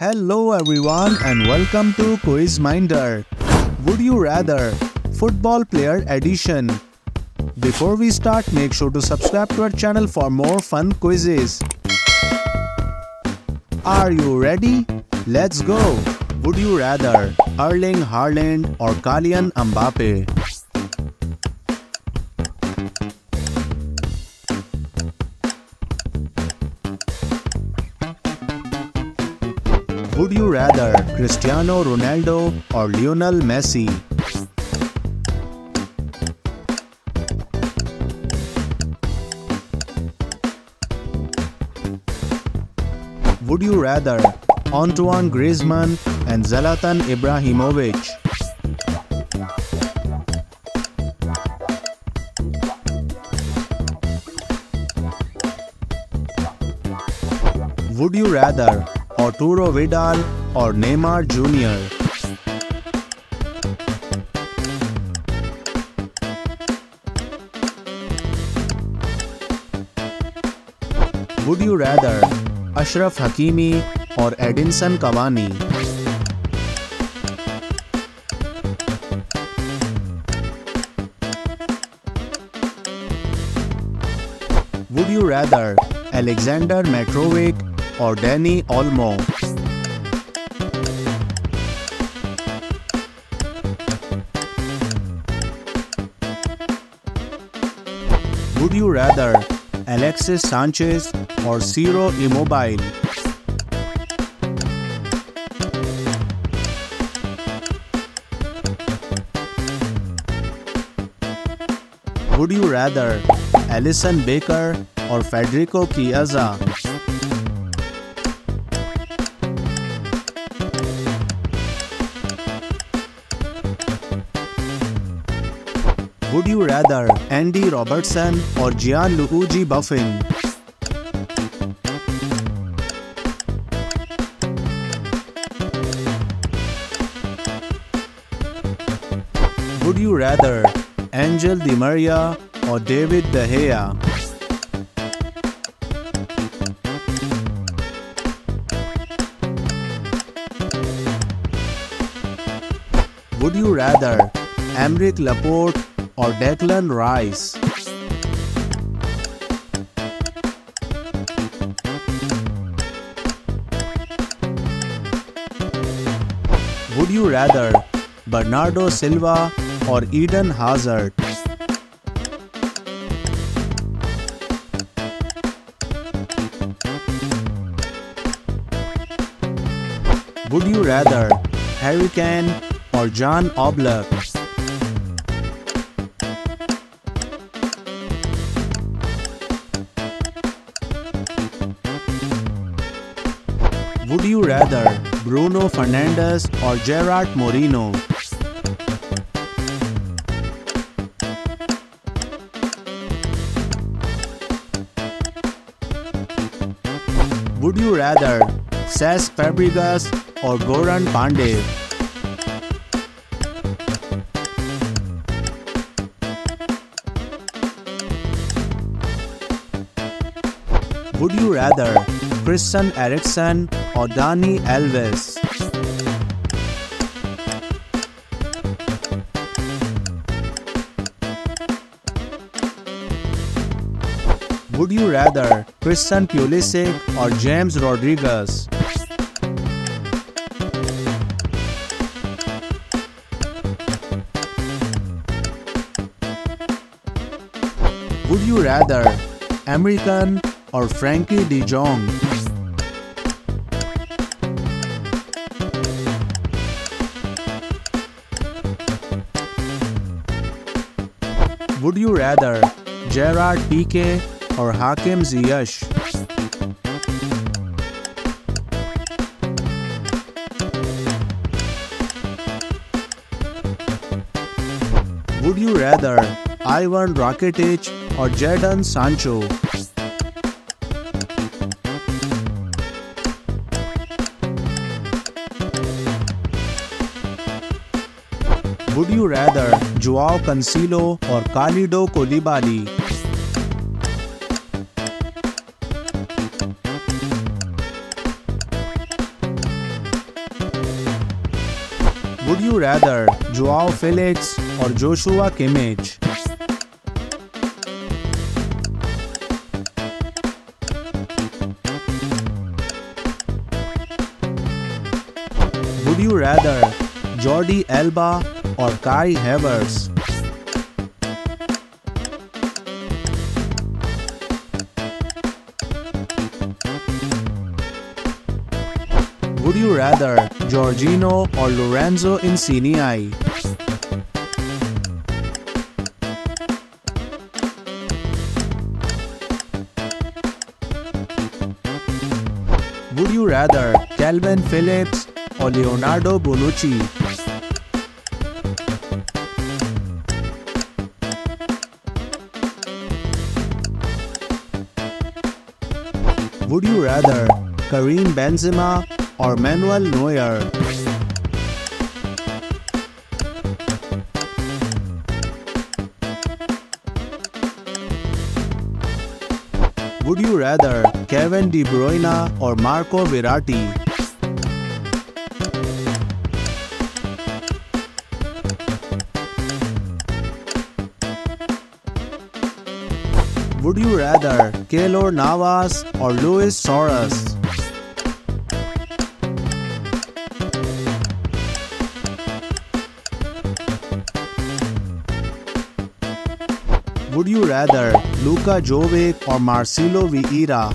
Hello everyone and welcome to Quiz Minder. Would you rather? Football Player Edition. Before we start, make sure to subscribe to our channel for more fun quizzes. Are you ready? Let's go! Would you rather Erling Haaland or Kylian Mbappe? Would you rather Cristiano Ronaldo or Lionel Messi? Would you rather Antoine Griezmann and Zlatan Ibrahimovic? Would you rather Arturo Vidal or Neymar Jr.? Would you rather Ashraf Hakimi or Edinson Cavani? Would you rather Alexander Mitrovic or Dani Olmo? Would you rather Alexis Sanchez or Ciro Immobile? Would you rather Alisson Becker or Federico Chiesa? Would you rather Andy Robertson or Gianluigi Buffon? Would you rather Angel Di Maria or David De Gea? Would you rather Aymeric Laporte or Declan Rice? Would you rather Bernardo Silva or Eden Hazard? Would you rather Harry Kane or Jan Oblak? Would you rather Bruno Fernandes or Gerard Moreno? Would you rather Cesc Fabregas or Goran Pandev? Would you rather Christian Eriksen or Dani Alves? Would you rather Christian Pulisic or James Rodriguez? Would you rather American or Frankie de Jong? Would you rather Gerard Piqué or Hakim Ziyech? Would you rather Ivan Rakitic or Jadon Sancho? Would you rather Joao Cancelo or Kalidou Koulibaly? Would you rather Joao Felix or Joshua Kimmich? Would you rather Jordi Alba or Kai Havertz? Would you rather Jorginho or Lorenzo Insigne? Would you rather Calvin Phillips or Leonardo Bonucci? Would you rather Karim Benzema or Manuel Neuer? Would you rather Kevin De Bruyne or Marco Verratti? Would you rather Keylor Navas or Luis Suarez? Would you rather Luka Jovic or Marcelo Vieira?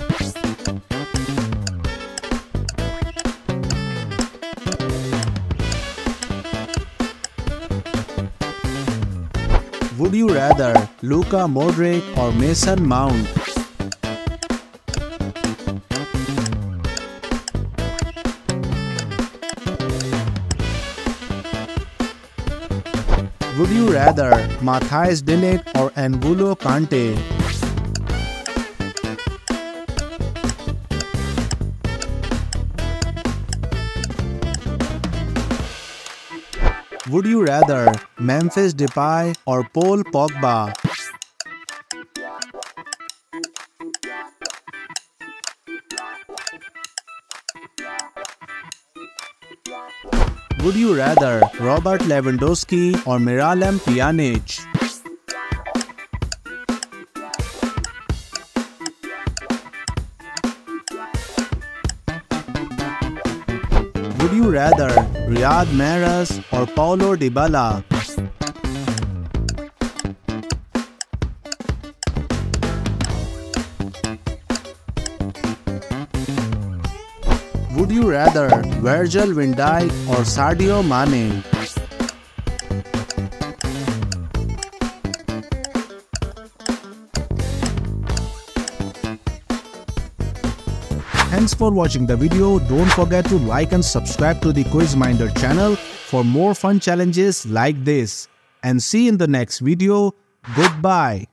Would you rather Luka Modric or Mason Mount? Would you rather Matthijs de Ligt or N'Golo Kante? Would you rather Memphis Depay or Paul Pogba? Would you rather Robert Lewandowski or Miralem Pjanic? Would you rather Riyad Mahrez or Paulo Dybala? Would you rather Virgil van Dijk or Sadio Mane? Thanks for watching the video. Don't forget to like and subscribe to the Quizminder channel for more fun challenges like this. And see you in the next video. Goodbye.